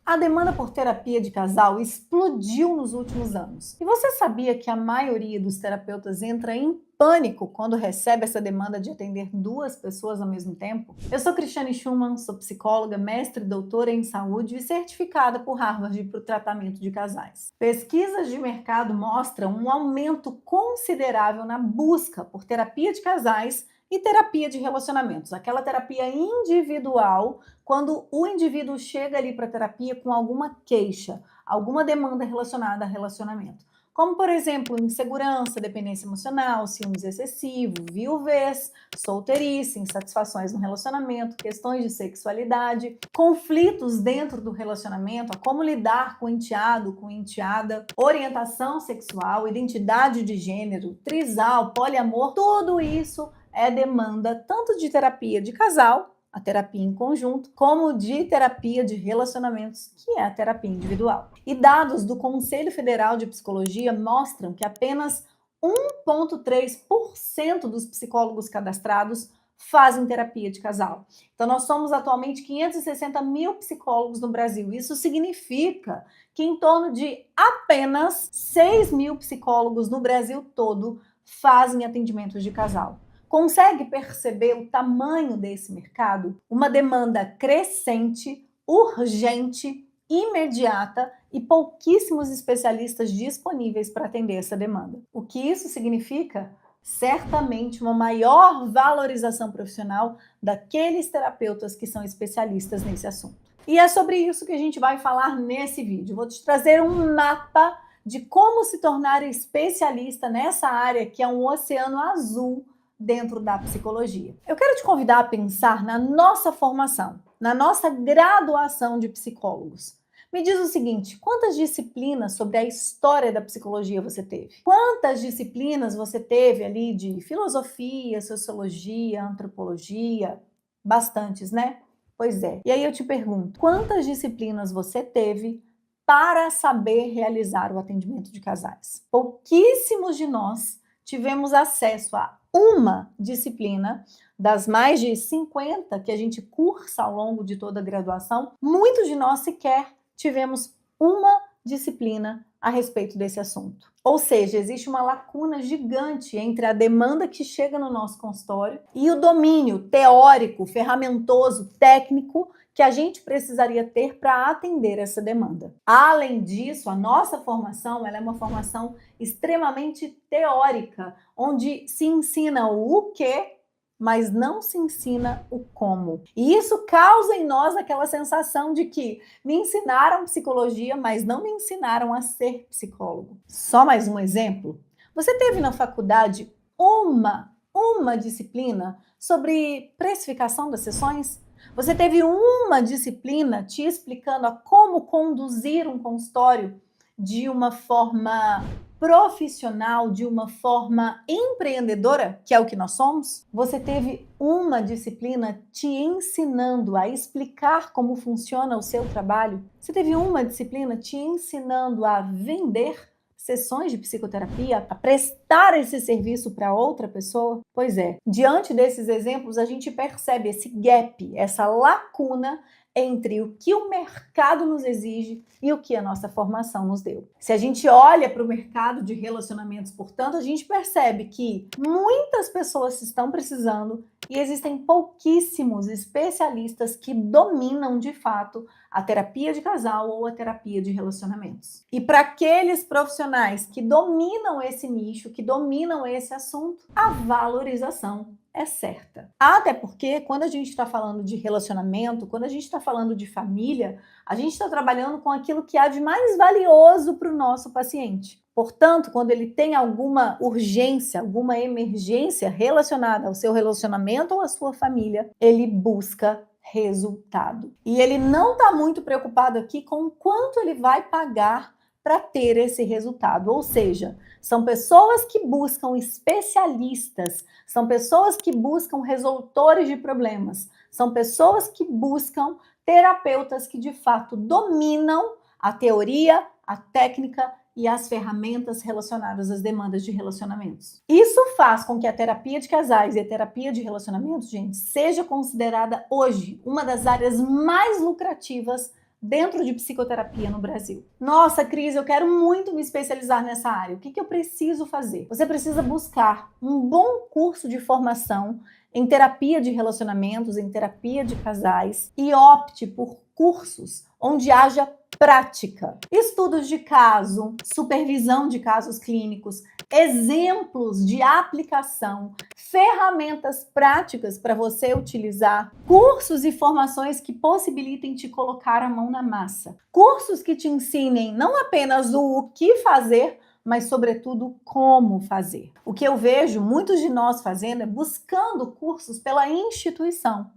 A demanda por terapia de casal explodiu nos últimos anos. E você sabia que a maioria dos terapeutas entra em pânico quando recebe essa demanda de atender duas pessoas ao mesmo tempo? Eu sou Cristiane Schumann, sou psicóloga, mestre e doutora em saúde e certificada por Harvard para o tratamento de casais. Pesquisas de mercado mostram um aumento considerável na busca por terapia de casais e terapia de relacionamentos, aquela terapia individual, quando o indivíduo chega ali para a terapia com alguma queixa, alguma demanda relacionada a relacionamento. Como, por exemplo, insegurança, dependência emocional, ciúmes excessivo, viuvez, solteirice, insatisfações no relacionamento, questões de sexualidade, conflitos dentro do relacionamento, a como lidar com o enteado, com a enteada, orientação sexual, identidade de gênero, trisal, poliamor, tudo isso é demanda tanto de terapia de casal, a terapia em conjunto, como de terapia de relacionamentos, que é a terapia individual. E dados do Conselho Federal de Psicologia mostram que apenas 1,3% dos psicólogos cadastrados fazem terapia de casal. Então, nós somos atualmente 560 mil psicólogos no Brasil. Isso significa que em torno de apenas 6 mil psicólogos no Brasil todo fazem atendimentos de casal. Consegue perceber o tamanho desse mercado? Uma demanda crescente, urgente, imediata e pouquíssimos especialistas disponíveis para atender essa demanda. O que isso significa? Certamente uma maior valorização profissional daqueles terapeutas que são especialistas nesse assunto. E é sobre isso que a gente vai falar nesse vídeo. Vou te trazer um mapa de como se tornar especialista nessa área que é um oceano azul dentro da psicologia. Eu quero te convidar a pensar na nossa formação, na nossa graduação de psicólogos. Me diz o seguinte, quantas disciplinas sobre a história da psicologia você teve? Quantas disciplinas você teve ali de filosofia, sociologia, antropologia? Bastantes, né? Pois é. E aí eu te pergunto, quantas disciplinas você teve para saber realizar o atendimento de casais? Pouquíssimos de nós tivemos acesso a uma disciplina das mais de 50 que a gente cursa ao longo de toda a graduação. Muitos de nós sequer tivemos uma disciplina a respeito desse assunto. Ou seja, existe uma lacuna gigante entre a demanda que chega no nosso consultório e o domínio teórico, ferramentoso, técnico que a gente precisaria ter para atender essa demanda. Além disso, a nossa formação ela é uma formação extremamente teórica, onde se ensina o quê, mas não se ensina o como. E isso causa em nós aquela sensação de que me ensinaram psicologia, mas não me ensinaram a ser psicólogo. Só mais um exemplo. Você teve na faculdade uma disciplina sobre precificação das sessões? Você teve uma disciplina te explicando a como conduzir um consultório de uma forma profissional, de uma forma empreendedora, que é o que nós somos? Você teve uma disciplina te ensinando a explicar como funciona o seu trabalho? Você teve uma disciplina te ensinando a vender sessões de psicoterapia, a prestar esse serviço para outra pessoa? Pois é, diante desses exemplos a gente percebe esse gap, essa lacuna entre o que o mercado nos exige e o que a nossa formação nos deu. Se a gente olha para o mercado de relacionamentos, portanto, a gente percebe que muitas pessoas estão precisando e existem pouquíssimos especialistas que dominam de fato a terapia de casal ou a terapia de relacionamentos. E para aqueles profissionais que dominam esse nicho, que dominam esse assunto, a valorização é certa. Até porque quando a gente está falando de relacionamento, quando a gente está falando de família, a gente está trabalhando com aquilo que há de mais valioso para o nosso paciente. Portanto, quando ele tem alguma urgência, alguma emergência relacionada ao seu relacionamento ou à sua família, ele busca resultado. E ele não está muito preocupado aqui com o quanto ele vai pagar para ter esse resultado. Ou seja, são pessoas que buscam especialistas, são pessoas que buscam resolutores de problemas, são pessoas que buscam terapeutas que de fato dominam a teoria, a técnica e as ferramentas relacionadas às demandas de relacionamentos. Isso faz com que a terapia de casais e a terapia de relacionamentos, gente, seja considerada hoje uma das áreas mais lucrativas dentro de psicoterapia no Brasil. Nossa, Cris, eu quero muito me especializar nessa área. O que eu preciso fazer? Você precisa buscar um bom curso de formação em terapia de relacionamentos, em terapia de casais e opte por cursos onde haja prática, estudos de caso, supervisão de casos clínicos, exemplos de aplicação, ferramentas práticas para você utilizar, cursos e formações que possibilitem te colocar a mão na massa, cursos que te ensinem não apenas o que fazer, mas sobretudo como fazer. O que eu vejo muitos de nós fazendo é buscando cursos pela instituição.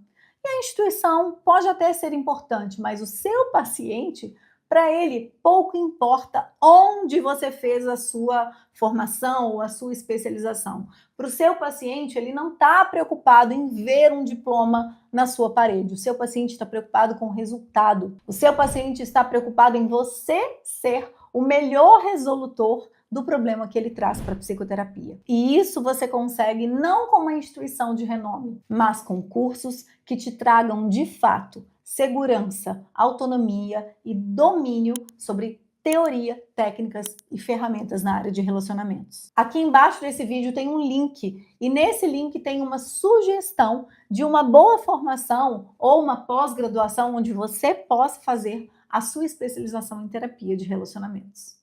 E a instituição pode até ser importante, mas o seu paciente, para ele, pouco importa onde você fez a sua formação ou a sua especialização. Para o seu paciente, ele não está preocupado em ver um diploma na sua parede. O seu paciente está preocupado com o resultado. O seu paciente está preocupado em você ser o melhor resolutor do problema que ele traz para a psicoterapia. E isso você consegue não com uma instituição de renome, mas com cursos que te tragam de fato segurança, autonomia e domínio sobre teoria, técnicas e ferramentas na área de relacionamentos. Aqui embaixo desse vídeo tem um link e nesse link tem uma sugestão de uma boa formação ou uma pós-graduação onde você possa fazer a sua especialização em terapia de relacionamentos.